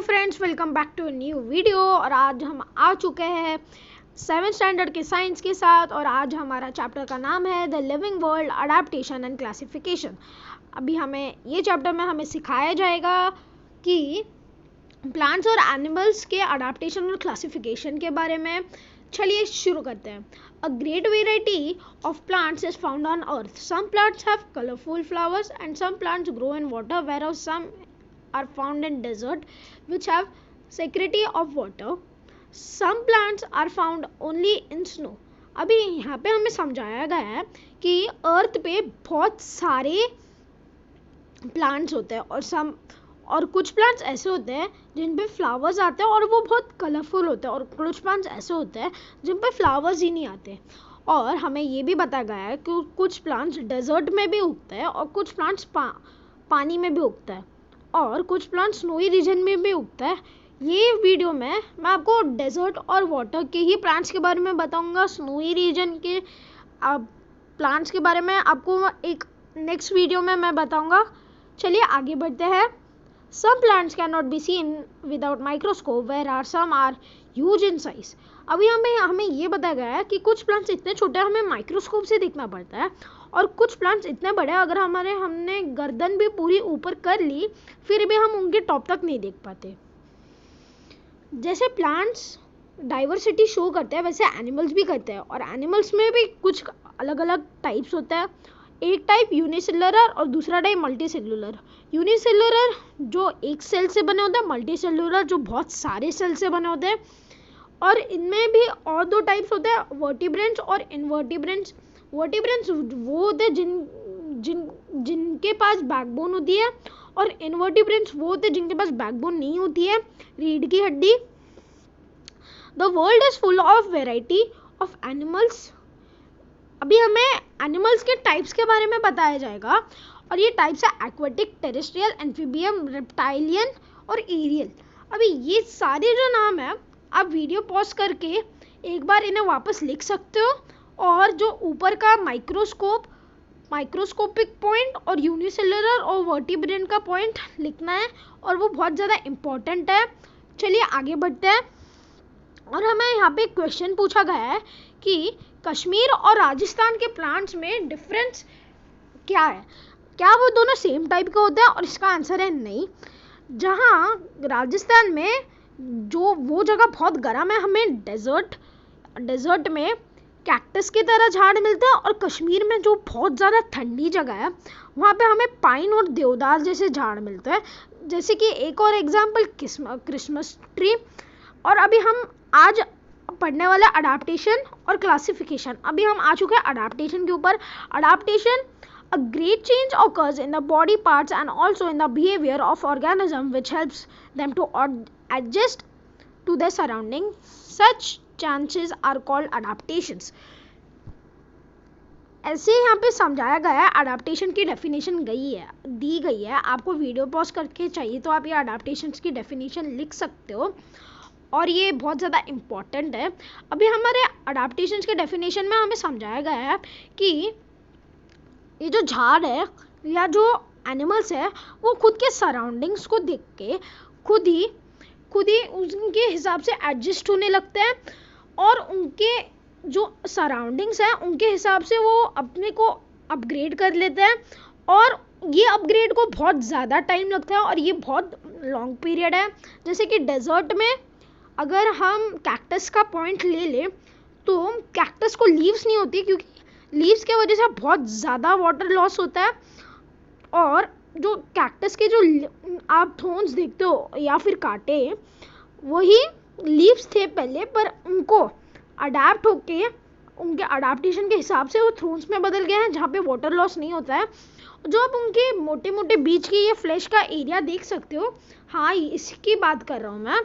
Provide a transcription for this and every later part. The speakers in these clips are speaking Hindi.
Hello friends, welcome back to new video. और आज हम आ चुके हैं 7th स्टैंडर्ड के साइंस के साथ। और आज हमारा चैप्टर का नाम है the living world, adaptation and classification. अभी हमें ये चैप्टर में हमें सिखाया जाएगा कि प्लांट्स और एनिमल्स के अडेप्टेशन और क्लासिफिकेशन के बारे में। चलिए शुरू करते हैं। A great variety of plants is found on earth. Some plants have colorful flowers and some plants grow in water, whereas some are found in desert which have scarcity of water. Some plants are found only in snow. अभी यहाँ पे हमें समझाया गया है कि अर्थ पे बहुत सारे प्लांट्स होते हैं और कुछ प्लांट्स ऐसे होते हैं जिन पे फ्लावर्स आते हैं और वो बहुत कलरफुल होते हैं, और कुछ प्लांट्स ऐसे होते हैं जिन पे फ्लावर्स ही नहीं आते। और हमें ये भी बताया गया है कि कुछ प्लांट्स डेजर्ट में भी उगते हैं और कुछ प्लांट्स पानी में भी उगता है और कुछ प्लांट्स स्नोई रीजन में भी उगता है। ये वीडियो में मैं आपको डेजर्ट और वाटर के ही प्लांट्स के बारे में बताऊंगा। स्नोई रीजन के प्लांट्स के बारे में आपको एक नेक्स्ट वीडियो में मैं बताऊंगा। चलिए आगे बढ़ते हैं। Some plants cannot be seen without microscope, whereas some are huge in size. अभी हमें ये बताया गया है कि कुछ प्लांट्स इतने छोटे हमें माइक्रोस्कोप से देखना पड़ता है और कुछ प्लांट्स इतने बड़े अगर हमने गर्दन भी पूरी ऊपर कर ली फिर भी हम उनके टॉप तक नहीं देख पाते। जैसे प्लांट्स डाइवर्सिटी शो करते हैं वैसे एनिमल्स भी करते हैं, और एनिमल्स में भी कुछ अलग अलग टाइप्स होते हैं। एक टाइप यूनिसेलुलर और दूसरा टाइप मल्टीसेलुलर। यूनिसेलुलर जो एक सेल से बने होते हैं, मल्टीसेलुलर जो बहुत सारे सेल से बने होते हैं। और इनमें भी और दो टाइप्स होते हैं, वर्टिब्रेंट्स और इनवर्टिब्रेंट्स। वर्टिब्रेंट्स वो होते हैं जिनके पास बैकबोन होती है, और इनवर्टिब्रेंट्स वो होते हैं जिनके पास बैकबोन नहीं होती है, रीढ़ की हड्डी। The world is full of variety of animals. अभी हमें एनिमल्स के टाइप्स के बारे में बताया जाएगा, और ये टाइप्स है एक्वेटिक, टेरेस्ट्रियल, एम्फीबियम, रेप्टाइलियन और एरियल। अभी ये सारे जो नाम है आप वीडियो पॉज करके एक बार इन्हें वापस लिख सकते हो, और जो ऊपर का माइक्रोस्कोपिक पॉइंट और यूनिसेलुलर और वर्टिब्रेंट का पॉइंट लिखना है, और वो बहुत ज़्यादा इम्पोर्टेंट है। चलिए आगे बढ़ते हैं। और हमें यहाँ पे क्वेश्चन पूछा गया है कि कश्मीर और राजस्थान के प्लांट्स में डिफरेंस क्या है, क्या वो दोनों सेम टाइप के होते हैं? और इसका आंसर है नहीं। जहाँ राजस्थान में जो वो जगह बहुत गर्म है, हमें डेजर्ट में कैक्टस की तरह झाड़ मिलते हैं, और कश्मीर में जो बहुत ज़्यादा ठंडी जगह है वहाँ पे हमें पाइन और देवदार जैसे झाड़ मिलते हैं। जैसे कि एक और एग्जाम्पल क्रिसमस ट्री। और अभी हम आज पढ़ने वाला अडेप्टेशन और क्लासिफिकेशन। अभी हम आ चुके हैं अडेप्टेशन के ऊपर। Adaptation, a great change occurs in the body parts and also in the behavior of organism which helps them to adjust to their surrounding. Such changes are called adaptations. ऐसे यहाँ पे समझाया गया है। अडेप्टेशन की डेफिनेशन दी गई है। आपको वीडियो पॉज करके चाहिए तो आप ये अडेप्टेशंस की डेफिनेशन लिख सकते हो, और ये बहुत ज़्यादा इम्पॉर्टेंट है। अभी हमारे अडेप्टेशंस के डेफिनेशन में हमें समझाया गया है कि ये जो झाड़ है या जो एनिमल्स है वो खुद के सराउंडिंग्स को देख के खुद ही उनके हिसाब से एडजस्ट होने लगते हैं, और उनके जो सराउंडिंग्स हैं उनके हिसाब से वो अपने को अपग्रेड कर लेते हैं। और ये अपग्रेड को बहुत ज़्यादा टाइम लगता है और ये बहुत लॉन्ग पीरियड है। जैसे कि डेजर्ट में अगर हम कैक्टस का पॉइंट ले लें तो कैक्टस को लीव्स नहीं होती, क्योंकि लीव्स के वजह से बहुत ज़्यादा वाटर लॉस होता है। और जो कैक्टस के जो आप थोन्स देखते हो या फिर कांटे, वही लीव्स थे पहले, पर उनको अडेप्ट होके उनके अडेप्टेशन के हिसाब से वो थ्रोन्स में बदल गए हैं जहाँ पे वाटर लॉस नहीं होता है। जो आप उनके मोटे मोटे बीच के ये फ्लैश का एरिया देख सकते हो, हाँ इसकी बात कर रहा हूँ मैं।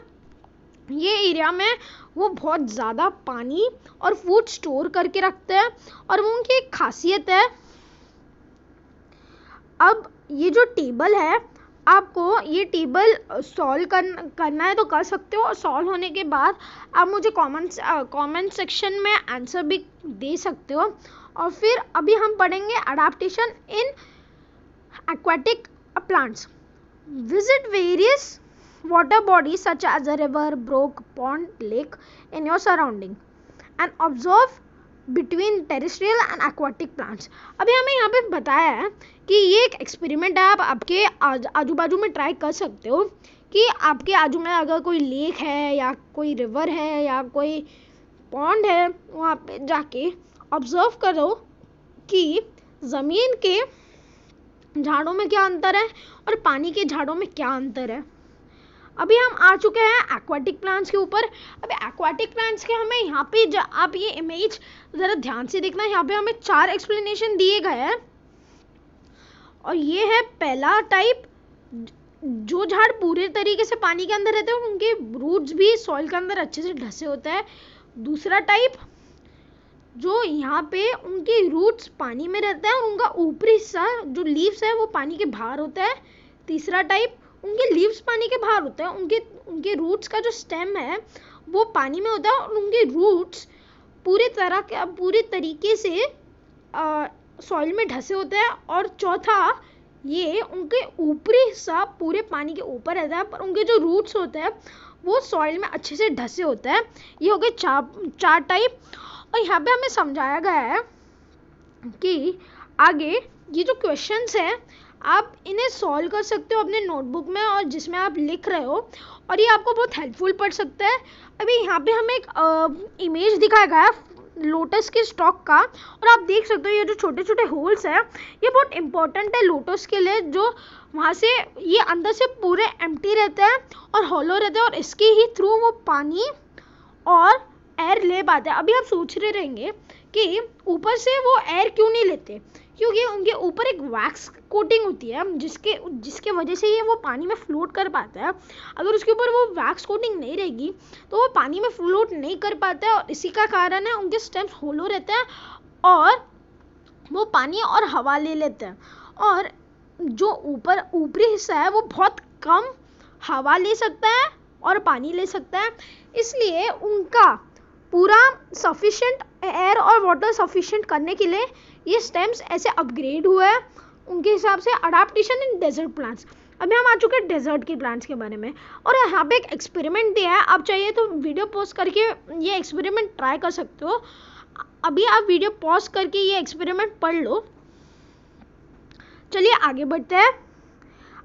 ये एरिया में वो बहुत ज़्यादा पानी और फूड स्टोर करके रखते हैं, और वो उनकी एक खासियत है। अब ये जो टेबल है, आपको ये टेबल सॉल्व करना है तो कर सकते हो, और सॉल्व होने के बाद आप मुझे कमेंट सेक्शन में आंसर भी दे सकते हो। और फिर अभी हम पढ़ेंगे adaptation in aquatic plants. Visit various water bodies such as a river, brook, pond, lake in your surrounding and observe between terrestrial and aquatic plants. अभी हमें यहाँ पे बताया है कि ये एक एक्सपेरिमेंट है, आप आपके आजू बाजू में ट्राई कर सकते हो कि आपके आजू में अगर कोई लेक है या कोई रिवर है या कोई पॉन्ड है, वहाँ पे जाके ऑब्जर्व करो कि ज़मीन के झाड़ों में क्या अंतर है और पानी के झाड़ों में क्या अंतर है। अभी हम आ चुके हैं एक्वाटिक प्लांट्स के ऊपर। अभी एक्वाटिक प्लांट्स के हमें यहाँ पे आप ये इमेज ज़रा ध्यान से देखना, यहाँ पे हमें 4 एक्सप्लेनेशन दिए गए हैं और ये है पहला टाइप, जो झाड़ पूरे तरीके से पानी के अंदर रहते हैं उनके रूट्स भी सॉइल के अंदर अच्छे से ढसे होते हैं। दूसरा टाइप, जो यहाँ पे उनके रूट्स पानी में रहते हैं और उनका ऊपरी हिस्सा जो लीव्स है वो पानी के बाहर होता है। तीसरा टाइप, उनके लीव्स पानी के बाहर होते हैं, उनके रूट्स का जो स्टेम है वो पानी में होता है और उनके रूट्स पूरे तरीके से सॉइल में ढसे होते हैं। और चौथा, ये उनके ऊपरी हिस्सा पूरे पानी के ऊपर रहता है पर उनके जो रूट्स होते हैं वो सॉइल में अच्छे से ढसे होते हैं। ये हो गए चार टाइप। और यहाँ पे हमें समझाया गया है कि आगे ये जो क्वेश्चंस हैं आप इन्हें सॉल्व कर सकते हो अपने नोटबुक में और जिसमें आप लिख रहे हो, और ये आपको बहुत हेल्पफुल पड़ सकता है। अभी यहाँ पे हमें एक इमेज दिखाया गया है लोटस के स्टॉक का, और आप देख सकते हो ये जो छोटे छोटे होल्स हैं ये बहुत इंपॉर्टेंट है लोटस के लिए, जो वहाँ से ये अंदर से पूरे एम्प्टी रहते हैं और हॉलो रहते हैं और इसके ही थ्रू वो पानी और एयर ले पाते हैं। अभी आप सोच रहे रहेंगे कि ऊपर से वो एयर क्यों नहीं लेते, क्योंकि उनके ऊपर एक वैक्स कोटिंग होती है जिसके वजह से ये वो पानी में फ्लोट कर पाता है। अगर उसके ऊपर वो वैक्स कोटिंग नहीं रहेगी तो वो पानी में फ्लोट नहीं कर पाता है और इसी का कारण है उनके स्टेम्स होलो रहते हैं और वो पानी और हवा ले लेते हैं। और जो ऊपरी हिस्सा है वो बहुत कम हवा ले सकता है और पानी ले सकता है, इसलिए उनका पूरा सफिशिएंट एयर और वाटर सफिशिएंट करने के लिए ये स्टेम्स ऐसे अपग्रेड हुआ है उनके हिसाब से। Adaptation in desert plants. अभी हम आ चुके हैं डेजर्ट के प्लांट्स के बारे में और यहाँ पे एक एक्सपेरिमेंट दिया है, आप चाहिए तो वीडियो पॉज करके ये एक्सपेरिमेंट ट्राई कर सकते हो। अभी आप वीडियो पॉज करके ये एक्सपेरिमेंट पढ़ लो। चलिए आगे बढ़ते हैं।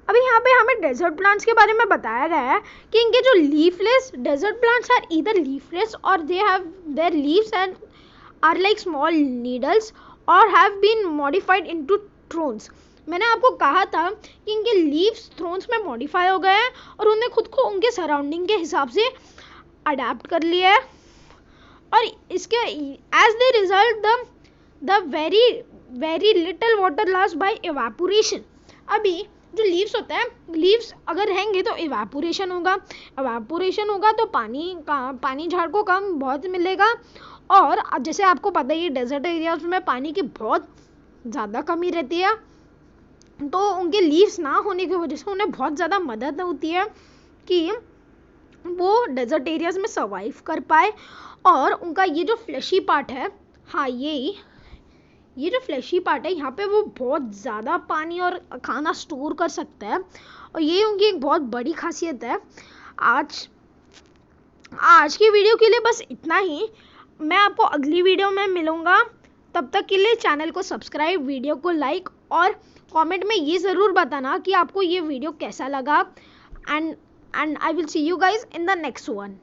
अभी यहाँ पे हमें डेजर्ट प्लांट्स के बारे में बताया गया है कि इनके जो leafless desert plants are either leafless और they have their leaves and are like small needles और have been modified into thorns. मैंने आपको कहा था कि इनके लीव्स थ्रोन्स में मॉडिफाई हो गए हैं और उन्हें खुद को उनके सराउंडिंग के हिसाब से अडेप्ट कर लिया है और इसके as they result the very little water loss by evaporation. अभी जो लीव्स होता है, लीव्स अगर रहेंगे तो इवेपोरेशन होगा तो पानी झाड़ को कम बहुत मिलेगा। और जैसे आपको पता ही डेजर्ट एरियाज में पानी की बहुत ज़्यादा कमी रहती है, तो उनके लीव्स ना होने की वजह से उन्हें बहुत ज़्यादा मदद होती है कि वो डेजर्ट एरियाज में सर्वाइव कर पाए। और उनका ये जो फ्लैशी पार्ट है, हाँ ये जो फ्लैशी पार्ट है यहाँ पे वो बहुत ज़्यादा पानी और खाना स्टोर कर सकता है और ये उनकी एक बहुत बड़ी खासियत है। आज की वीडियो के लिए बस इतना ही। मैं आपको अगली वीडियो में मिलूँगा, तब तक के लिए चैनल को सब्सक्राइब, वीडियो को लाइक और कमेंट में ये ज़रूर बताना कि आपको ये वीडियो कैसा लगा। And I will see you guys in the next one.